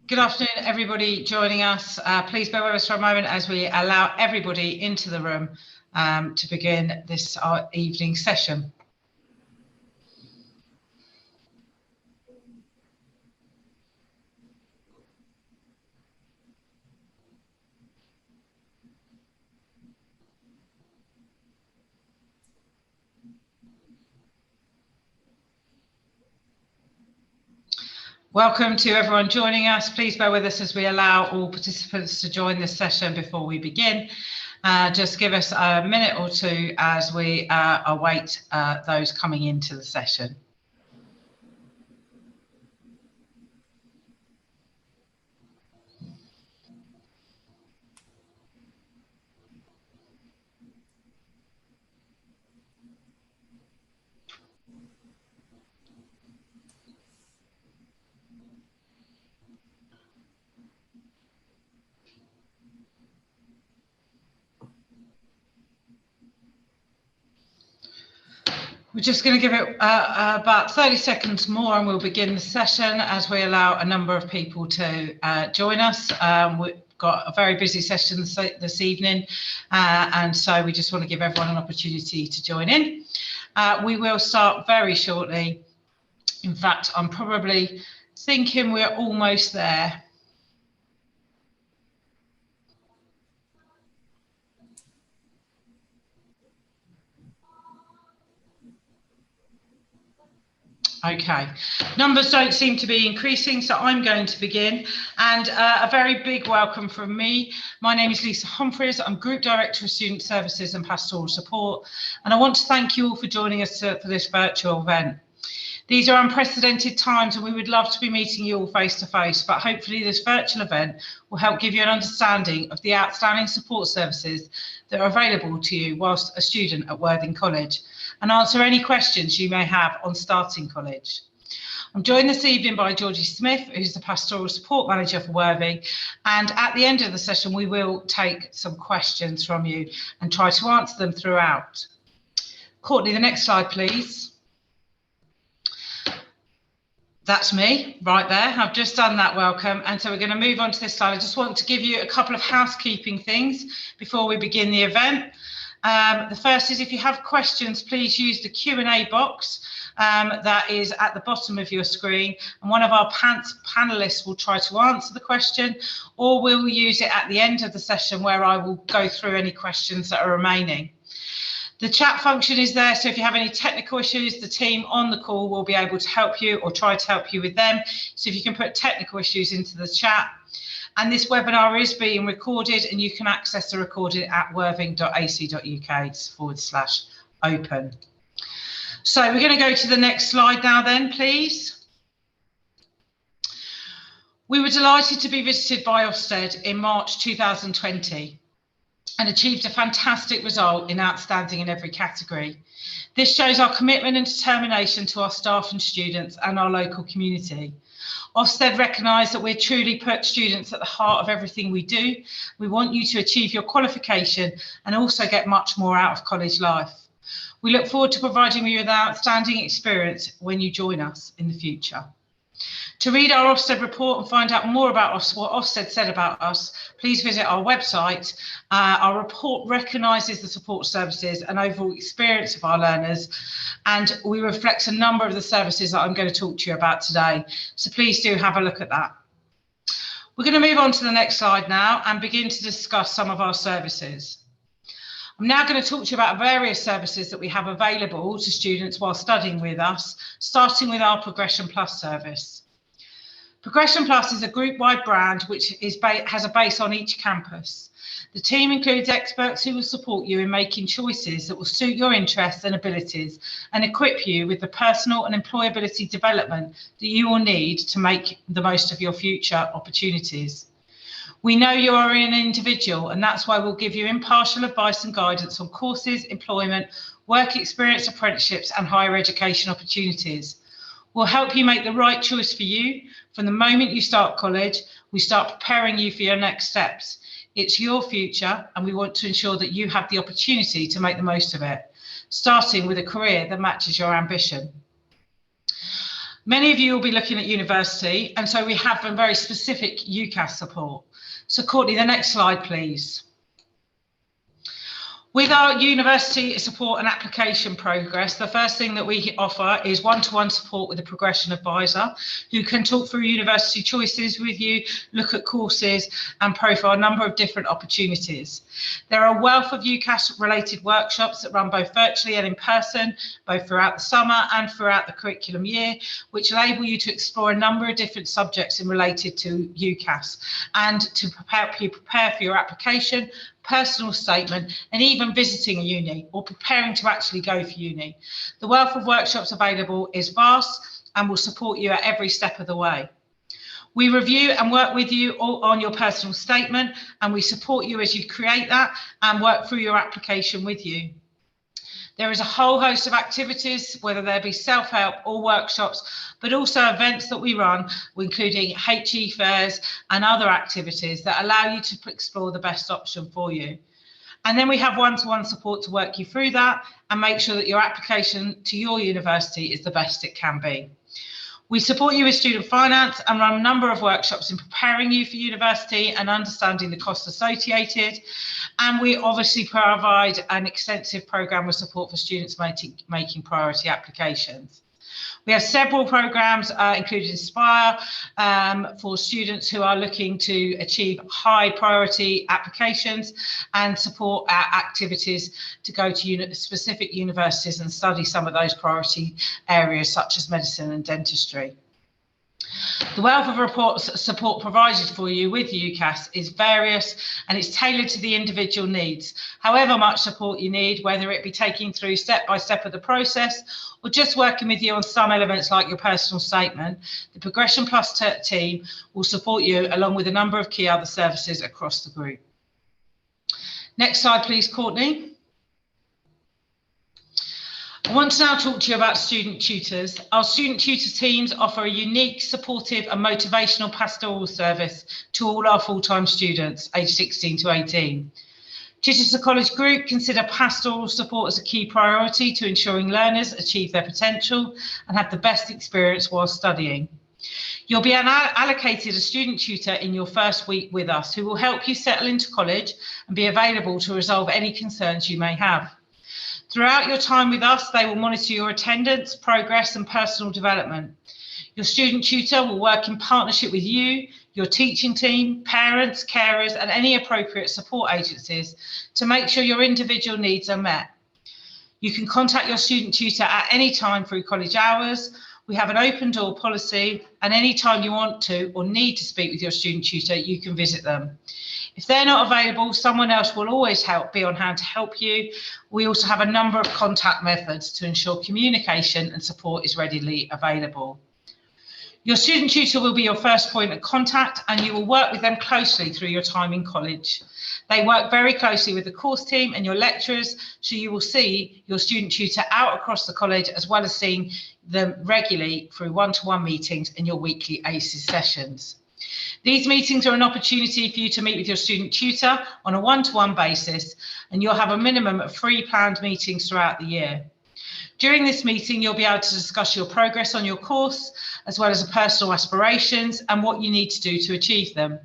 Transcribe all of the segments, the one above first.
Good afternoon, everybody joining us. Please bear with us for a moment as we allow everybody into the room to begin this evening session. Welcome to everyone joining us. Please bear with us as we allow all participants to join this session before we begin. Just give us a minute or two as we await those coming into the session. We're just going to give it about 30 seconds more and we'll begin the session as we allow a number of people to join us. We've got a very busy session this evening and so we just want to give everyone an opportunity to join in. We will start very shortly. In fact, I'm probably thinking we're almost there. Okay, numbers don't seem to be increasing, so I'm going to begin. And a very big welcome from me. My name is Lisa Humphreys. I'm Group Director of Student Services and Pastoral Support. And I want to thank you all for joining us for this virtual event. These are unprecedented times and we would love to be meeting you all face to face, but hopefully this virtual event will help give you an understanding of the outstanding support services that are available to you whilst a student at Worthing College and answer any questions you may have on starting college. I'm joined this evening by Georgie Smith, who's the Pastoral Support Manager for Worthing, and at the end of the session we will take some questions from you and try to answer them throughout. Courtney, the next slide please. That's me right there. I've just done that welcome. And so we're going to move on to this slide. I just want to give you a couple of housekeeping things before we begin the event. The first is if you have questions, please use the Q&A box that is at the bottom of your screen. And one of our panelists will try to answer the question, or we'll use it at the end of the session where I will go through any questions that are remaining. The chat function is there, so if you have any technical issues, the team on the call will be able to help you or try to help you with them. So if you can put technical issues into the chat. And this webinar is being recorded and you can access the recording at worthing.ac.uk/open. So we're going to go to the next slide now then, please. We were delighted to be visited by Ofsted in March 2020. And achieved a fantastic result in outstanding in every category. This shows our commitment and determination to our staff and students and our local community. Ofsted recognise that we're truly put students at the heart of everything we do. We want you to achieve your qualification and also get much more out of college life. We look forward to providing you with an outstanding experience when you join us in the future. To read our Ofsted report and find out more about what Ofsted said about us, please visit our website. Our report recognises the support services and overall experience of our learners, and we reflect a number of the services that I'm going to talk to you about today. So please do have a look at that. We're going to move on to the next slide now and begin to discuss some of our services. I'm now going to talk to you about various services that we have available to students while studying with us, starting with our Progression Plus service. Progression Plus is a group-wide brand which has a base on each campus. The team includes experts who will support you in making choices that will suit your interests and abilities and equip you with the personal and employability development that you will need to make the most of your future opportunities. We know you are an individual and that's why we'll give you impartial advice and guidance on courses, employment, work experience, apprenticeships and higher education opportunities. We'll help you make the right choice for you. From the moment you start college, we start preparing you for your next steps. It's your future and we want to ensure that you have the opportunity to make the most of it, starting with a career that matches your ambition. Many of you will be looking at university, and so we have a very specific UCAS support. So Courtney, the next slide, please. With our university support and application progress, the first thing that we offer is one-to-one support with a progression advisor who can talk through university choices with you, look at courses and profile a number of different opportunities. There are a wealth of UCAS related workshops that run both virtually and in person, both throughout the summer and throughout the curriculum year, which enable you to explore a number of different subjects related to UCAS and to help you prepare for your application, personal statement, and even visiting a uni or preparing to actually go for uni. The wealth of workshops available is vast and will support you at every step of the way. We review and work with you on your personal statement, and we support you as you create that and work through your application with you. There is a whole host of activities, whether they be self-help or workshops, but also events that we run, including HE fairs and other activities that allow you to explore the best option for you. And then we have one-to-one support to work you through that and make sure that your application to your university is the best it can be. We support you with student finance and run a number of workshops in preparing you for university and understanding the costs associated. And we obviously provide an extensive programme of support for students making priority applications. We have several programmes, including Inspire, for students who are looking to achieve high priority applications and support activities to go to specific universities and study some of those priority areas such as medicine and dentistry. The wealth of support provided for you with UCAS is various and it's tailored to the individual needs. However much support you need, whether it be taking through step by step of the process or just working with you on some elements like your personal statement, the Progression Plus team will support you along with a number of key other services across the group. Next slide, please, Courtney. I want to now talk to you about student tutors. Our student tutor teams offer a unique, supportive and motivational pastoral service to all our full-time students aged 16 to 18. Chichester College Group consider pastoral support as a key priority to ensuring learners achieve their potential and have the best experience while studying. You'll be allocated a student tutor in your first week with us who will help you settle into college and be available to resolve any concerns you may have. Throughout your time with us, they will monitor your attendance, progress and personal development. Your student tutor will work in partnership with you, your teaching team, parents, carers and any appropriate support agencies to make sure your individual needs are met. You can contact your student tutor at any time through college hours. We have an open door policy and any time you want to or need to speak with your student tutor, you can visit them. If they're not available, someone else will always be on hand to help you. We also have a number of contact methods to ensure communication and support is readily available. Your student tutor will be your first point of contact and you will work with them closely through your time in college. They work very closely with the course team and your lecturers, so you will see your student tutor out across the college as well as seeing them regularly through one-to-one meetings and your weekly ACES sessions. These meetings are an opportunity for you to meet with your student tutor on a one-to-one basis, and you'll have a minimum of 3 planned meetings throughout the year. During this meeting, you'll be able to discuss your progress on your course, as well as personal aspirations and what you need to do to achieve them.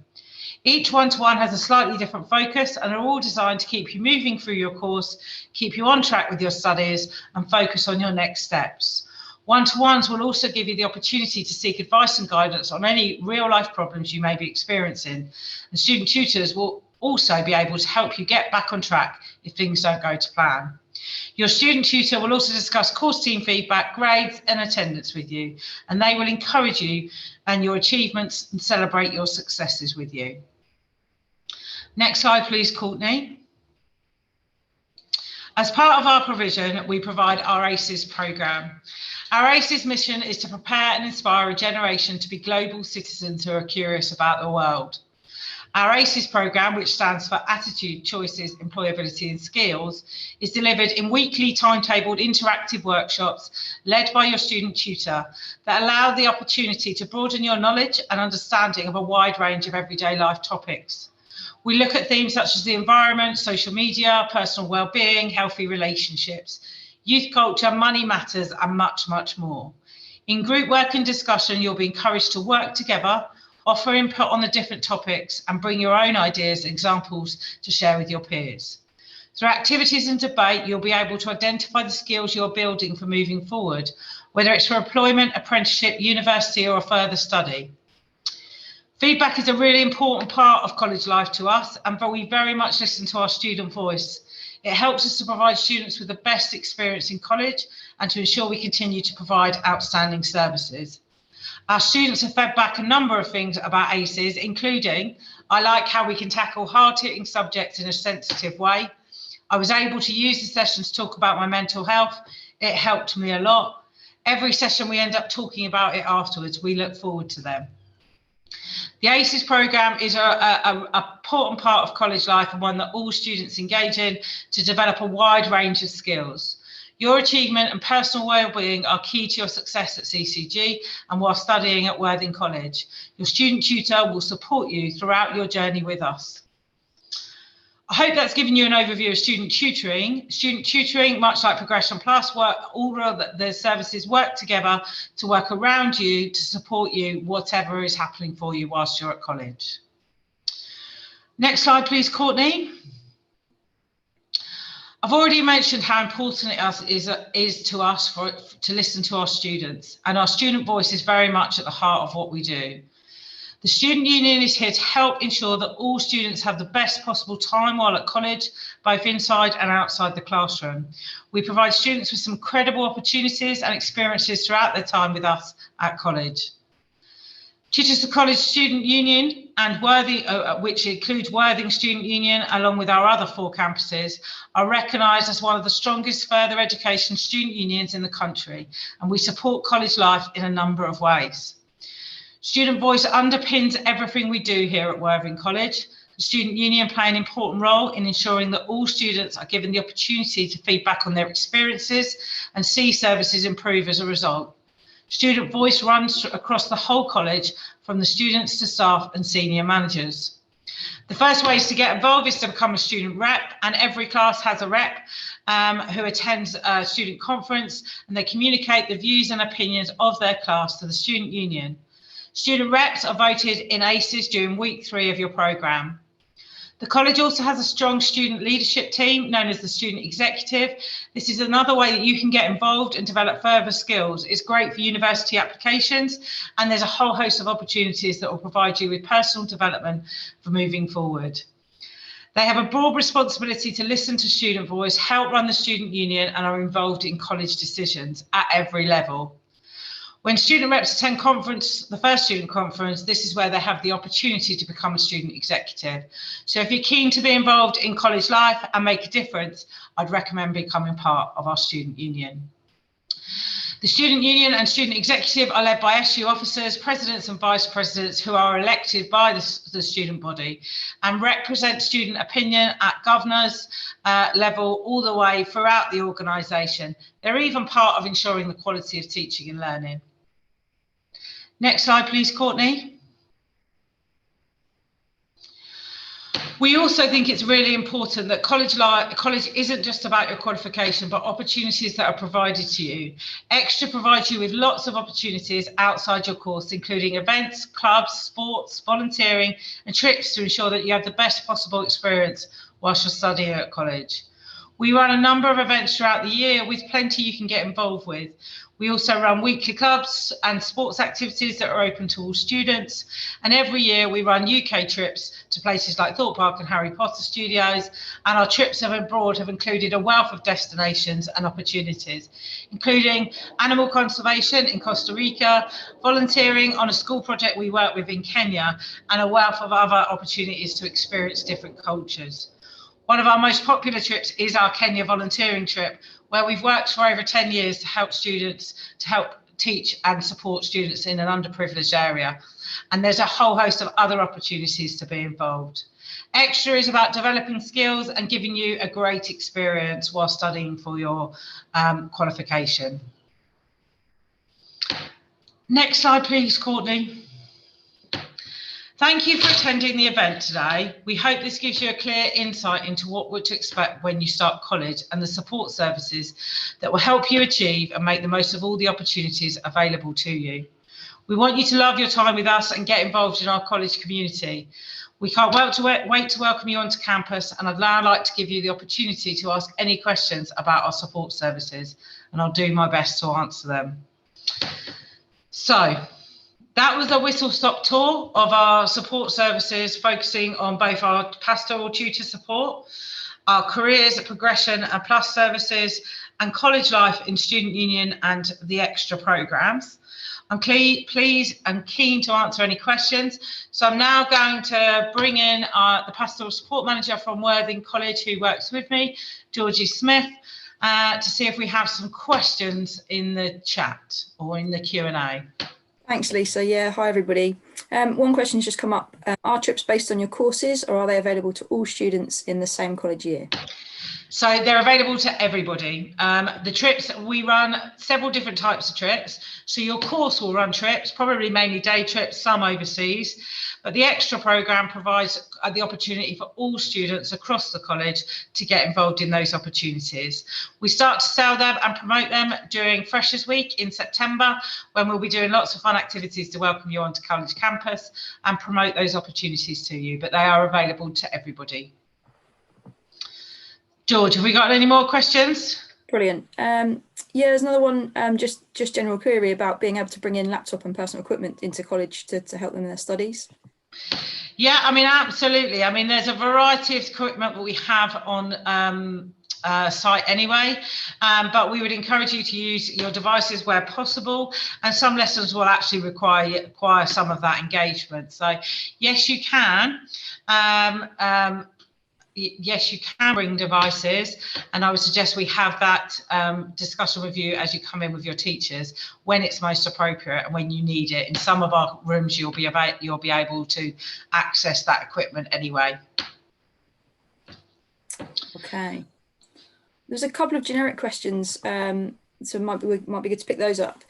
Each one-to-one has a slightly different focus and are all designed to keep you moving through your course, keep you on track with your studies and focus on your next steps. One-to-ones will also give you the opportunity to seek advice and guidance on any real-life problems you may be experiencing. And student tutors will also be able to help you get back on track if things don't go to plan. Your student tutor will also discuss course team feedback, grades and attendance with you, and they will encourage you and your achievements and celebrate your successes with you. Next slide, please, Courtney. As part of our provision, we provide our ACES programme. Our ACES mission is to prepare and inspire a generation to be global citizens who are curious about the world. Our ACES programme, which stands for Attitude, Choices, Employability and Skills, is delivered in weekly timetabled interactive workshops led by your student tutor that allow the opportunity to broaden your knowledge and understanding of a wide range of everyday life topics. We look at themes such as the environment, social media, personal well-being, healthy relationships, youth culture, money matters, and much, much more. In group work and discussion, you'll be encouraged to work together, offer input on the different topics, and bring your own ideas and examples to share with your peers. Through activities and debate, you'll be able to identify the skills you're building for moving forward, whether it's for employment, apprenticeship, university, or a further study. Feedback is a really important part of college life to us, and we very much listen to our student voice. It helps us to provide students with the best experience in college and to ensure we continue to provide outstanding services. Our students have fed back a number of things about ACES, including, I like how we can tackle hard-hitting subjects in a sensitive way. I was able to use the session to talk about my mental health. It helped me a lot. Every session we end up talking about it afterwards. We look forward to them. The ACES programme is an important part of college life and one that all students engage in to develop a wide range of skills. Your achievement and personal well-being are key to your success at CCG and while studying at Worthing College. Your student tutor will support you throughout your journey with us. I hope that's given you an overview of student tutoring. Student tutoring, much like Progression Plus, all of the services work together to work around you to support you, whatever is happening for you whilst you're at college. Next slide, please, Courtney. I've already mentioned how important it is to us to listen to our students, and our student voice is very much at the heart of what we do. The Student Union is here to help ensure that all students have the best possible time while at college, both inside and outside the classroom. We provide students with some credible opportunities and experiences throughout their time with us at college. Chichester College Student Union and Worthing, which includes Worthing Student Union, along with our other 4 campuses, are recognised as one of the strongest further education student unions in the country, and we support college life in a number of ways. Student voice underpins everything we do here at Worthing College. The Student Union play an important role in ensuring that all students are given the opportunity to feedback on their experiences and see services improve as a result. Student voice runs across the whole college, from the students to staff and senior managers. The first way to get involved is to become a student rep, and every class has a rep who attends a student conference, and they communicate the views and opinions of their class to the Student Union. Student reps are voted in ACES during week 3 of your programme. The college also has a strong student leadership team known as the Student Executive. This is another way that you can get involved and develop further skills. It's great for university applications, and there's a whole host of opportunities that will provide you with personal development for moving forward. They have a broad responsibility to listen to student voice, help run the Student Union, and are involved in college decisions at every level. When student reps attend the first student conference, this is where they have the opportunity to become a student executive. So if you're keen to be involved in college life and make a difference, I'd recommend becoming part of our student union. The student union and student executive are led by SU officers, presidents and vice presidents who are elected by the student body and represent student opinion at governors level all the way throughout the organisation. They're even part of ensuring the quality of teaching and learning. Next slide, please, Courtney. We also think it's really important that college isn't just about your qualification, but opportunities that are provided to you. Extra provides you with lots of opportunities outside your course, including events, clubs, sports, volunteering, and trips to ensure that you have the best possible experience whilst you're studying at college. We run a number of events throughout the year with plenty you can get involved with. We also run weekly clubs and sports activities that are open to all students. And every year we run UK trips to places like Thorpe Park and Harry Potter Studios. And our trips abroad have included a wealth of destinations and opportunities, including animal conservation in Costa Rica, volunteering on a school project we work with in Kenya, and a wealth of other opportunities to experience different cultures. One of our most popular trips is our Kenya volunteering trip, where we've worked for over 10 years to help teach and support students in an underprivileged area. And there's a whole host of other opportunities to be involved. Extra is about developing skills and giving you a great experience while studying for your qualification. Next slide, please, Courtney. Thank you for attending the event today. We hope this gives you a clear insight into what to expect when you start college and the support services that will help you achieve and make the most of all the opportunities available to you. We want you to love your time with us and get involved in our college community. We can't wait to welcome you onto campus, and I'd now like to give you the opportunity to ask any questions about our support services, and I'll do my best to answer them. So, that was a whistle-stop tour of our support services, focusing on both our pastoral tutor support, our careers, progression and plus services, and college life in student union and the extra programmes. I'm pleased and keen to answer any questions. So I'm now going to bring in the pastoral support manager from Worthing College, who works with me, Georgie Smith, to see if we have some questions in the chat or in the Q&A. Thanks, Lisa. Yeah, hi everybody. One question's just come up. Are trips based on your courses, or are they available to all students in the same college year? So they're available to everybody. The trips, we run several different types of trips. So your course will run trips, probably mainly day trips, some overseas. But the extra programme provides the opportunity for all students across the college to get involved in those opportunities. We start to sell them and promote them during Freshers Week in September, when we'll be doing lots of fun activities to welcome you onto college campus and promote those opportunities to you. But they are available to everybody. George, have we got any more questions? Brilliant. Yeah, there's another one, just general query about being able to bring in laptop and personal equipment into college to help them in their studies. Yeah, I mean, absolutely. I mean, there's a variety of equipment that we have on site anyway, but we would encourage you to use your devices where possible, and some lessons will actually require some of that engagement. So yes, you can. Yes, you can bring devices, and I would suggest we have that discussion with you as you come in with your teachers when it's most appropriate and when you need it. In some of our rooms, you'll be able to access that equipment anyway. Okay. There's a couple of generic questions, so it might be good to pick those up.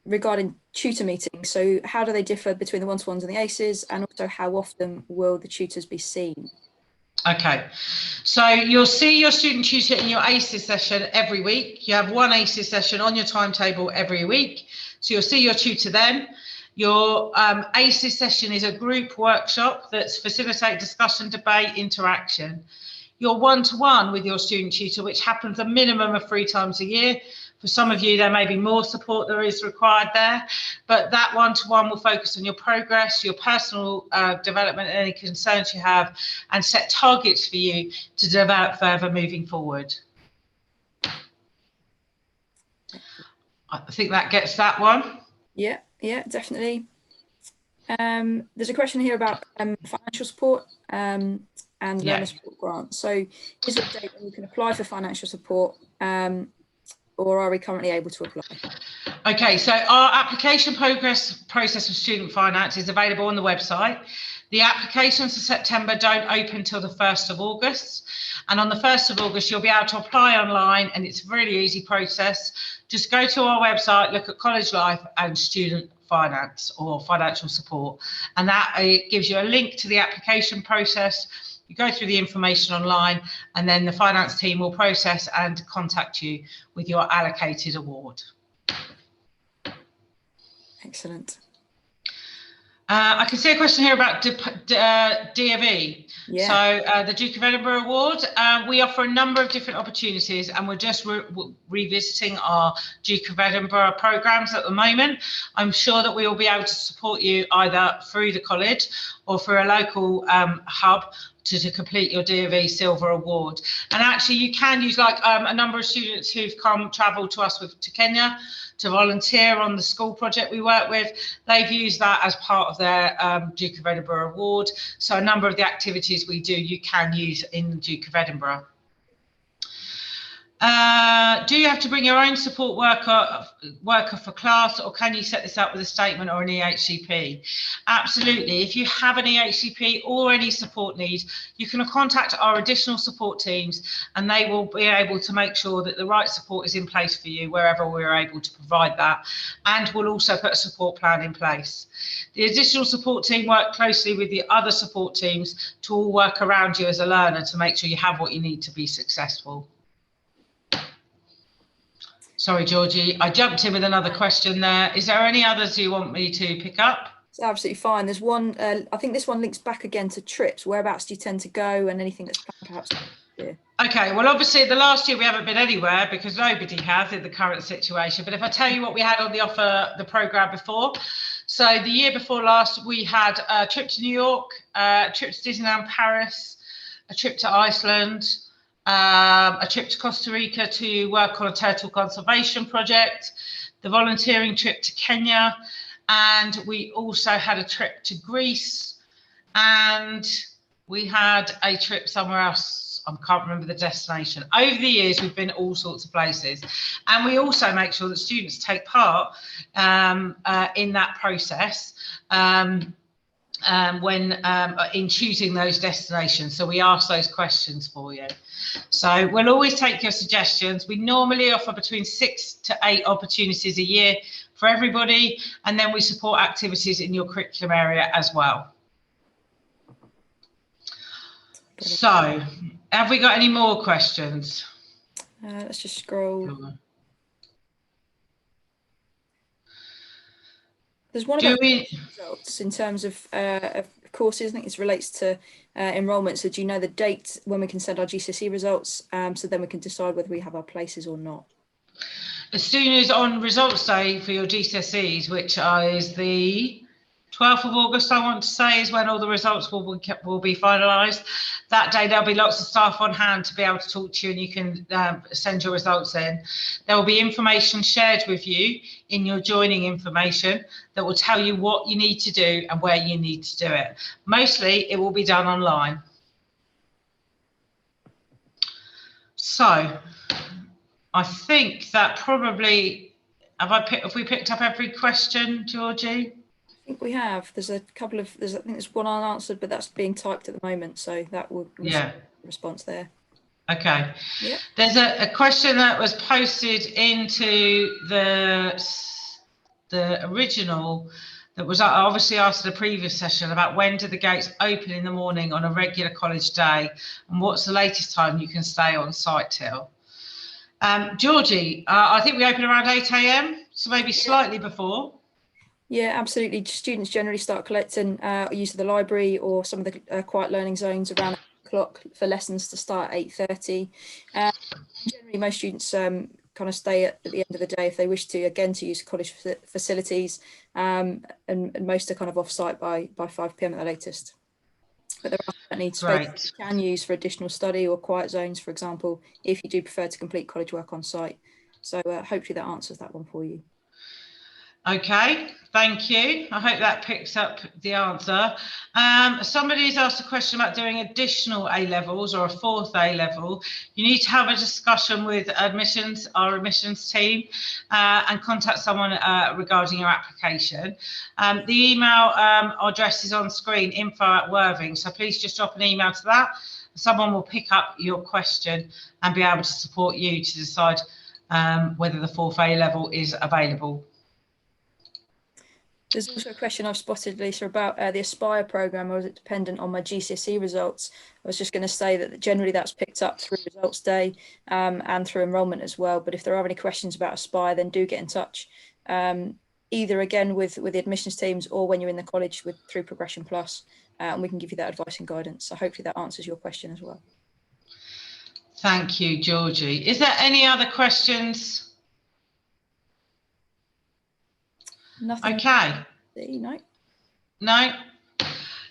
Regarding tutor meetings, so how do they differ between the one-to-ones and the ACEs, and also how often will the tutors be seen? Okay, so you'll see your student tutor in your ACEs session every week. You have one ACEs session on your timetable every week, so you'll see your tutor then. Your ACEs session is a group workshop that's facilitate discussion, debate, interaction. Your one-to-one with your student tutor, which happens a minimum of 3 times a year. For some of you, there may be more support that is required there, but that one-to-one will focus on your progress, your personal development, any concerns you have, and set targets for you to develop further moving forward. I think that gets that one. Yeah, definitely. There's a question here about financial support and learner support grants. So is there a date when you can apply for financial support? Or are we currently able to apply? Okay, so our application process for student finance is available on the website. The applications for September don't open till the 1st of August. And on the 1st of August, you'll be able to apply online, and it's a really easy process. Just go to our website, look at college life and student finance or financial support. And that gives you a link to the application process. You go through the information online, and then the finance team will process and contact you with your allocated award. Excellent. I can see a question here about DFE. Yeah. So the Duke of Edinburgh Award, we offer a number of different opportunities, and we're just revisiting our Duke of Edinburgh programmes at the moment. I'm sure that we will be able to support you either through the college or through a local hub to complete your DofE Silver Award. And actually you can use, like a number of students who've travelled to us to Kenya to volunteer on the school project we work with. They've used that as part of their Duke of Edinburgh Award. So a number of the activities we do, you can use in the Duke of Edinburgh. Do you have to bring your own support worker for class, or can you set this up with a statement or an EHCP? Absolutely. If you have an EHCP or any support needs, you can contact our additional support teams, and they will be able to make sure that the right support is in place for you wherever we're able to provide that, and we'll also put a support plan in place. The additional support team work closely with the other support teams to all work around you as a learner to make sure you have what you need to be successful. Sorry, Georgie, I jumped in with another question there. Is there any others you want me to pick up? It's absolutely fine. There's one, I think this one links back again to trips. Whereabouts do you tend to go, and anything that's planned perhaps next year? Okay, well, obviously the last year we haven't been anywhere because nobody has in the current situation. But if I tell you what we had on the offer, the programme before. So the year before last, we had a trip to New York, a trip to Disneyland Paris, a trip to Iceland, a trip to Costa Rica to work on a turtle conservation project, the volunteering trip to Kenya, and we also had a trip to Greece, and we had a trip somewhere else. I can't remember the destination. Over the years, we've been all sorts of places, and we also make sure that students take part in that process. When in choosing those destinations. So we ask those questions for you. So we'll always take your suggestions. We normally offer between 6 to 8 opportunities a year for everybody, and then we support activities in your curriculum area as well. So have we got any more questions? Let's just scroll. There's one about results in terms of courses. I think this relates to enrolment. So do you know the date when we can send our GCSE results, so then we can decide whether we have our places or not? As soon as on results day for your GCSEs, which is the 12th of August, I want to say, is when all the results will be finalised. That day, there'll be lots of staff on hand to be able to talk to you, and you can send your results in. There will be information shared with you in your joining information that will tell you what you need to do and where you need to do it. Mostly, it will be done online. So, I think that probably, have we picked up every question, Georgie? I think we have. There's a couple of, I think there's one unanswered, but that's being typed at the moment, so that will response there. Okay. Yeah. There's a question that was posted into the original that was obviously asked in the previous session about when do the gates open in the morning on a regular college day, and what's the latest time you can stay on site till? Georgie, I think we open around 8 AM, so maybe slightly before. Yeah, absolutely. Students generally start collecting use of the library or some of the quiet learning zones around 8 o'clock for lessons to start at 8:30. Generally, most students kind of stay at the end of the day if they wish to, again, to use college facilities, and most are kind of off-site by 5 PM at the latest. But there are certainly spaces you can use for additional study or quiet zones, for example, if you do prefer to complete college work on site. So hopefully that answers that one for you. Okay, thank you. I hope that picks up the answer. Somebody's asked a question about doing additional A-levels or a 4th A-level. You need to have a discussion with admissions, our admissions team, and contact someone regarding your application. The email address is on screen, info@Worthing, so please just drop an email to that. Someone will pick up your question and be able to support you to decide whether the 4th A-level is available. There's also a question I've spotted, Lisa, about the Aspire programme, or is it dependent on my GCSE results? I was just going to say that generally that's picked up through results day and through enrolment as well. But if there are any questions about Aspire, then do get in touch, either again with the admissions teams or when you're in the college through Progression Plus, and we can give you that advice and guidance. So hopefully that answers your question as well. Thank you, Georgie. Is there any other questions? Nothing. Okay. No. No.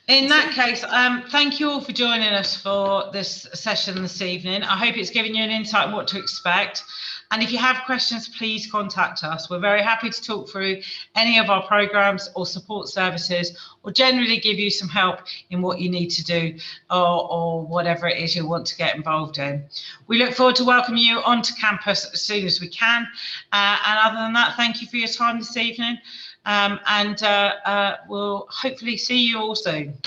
In that case, thank you all for joining us for this session this evening. I hope it's given you an insight on what to expect. And if you have questions, please contact us. We're very happy to talk through any of our programs or support services, or generally give you some help in what you need to do, or whatever it is you want to get involved in. We look forward to welcoming you onto campus as soon as we can. And other than that, thank you for your time this evening. And we'll hopefully see you all soon.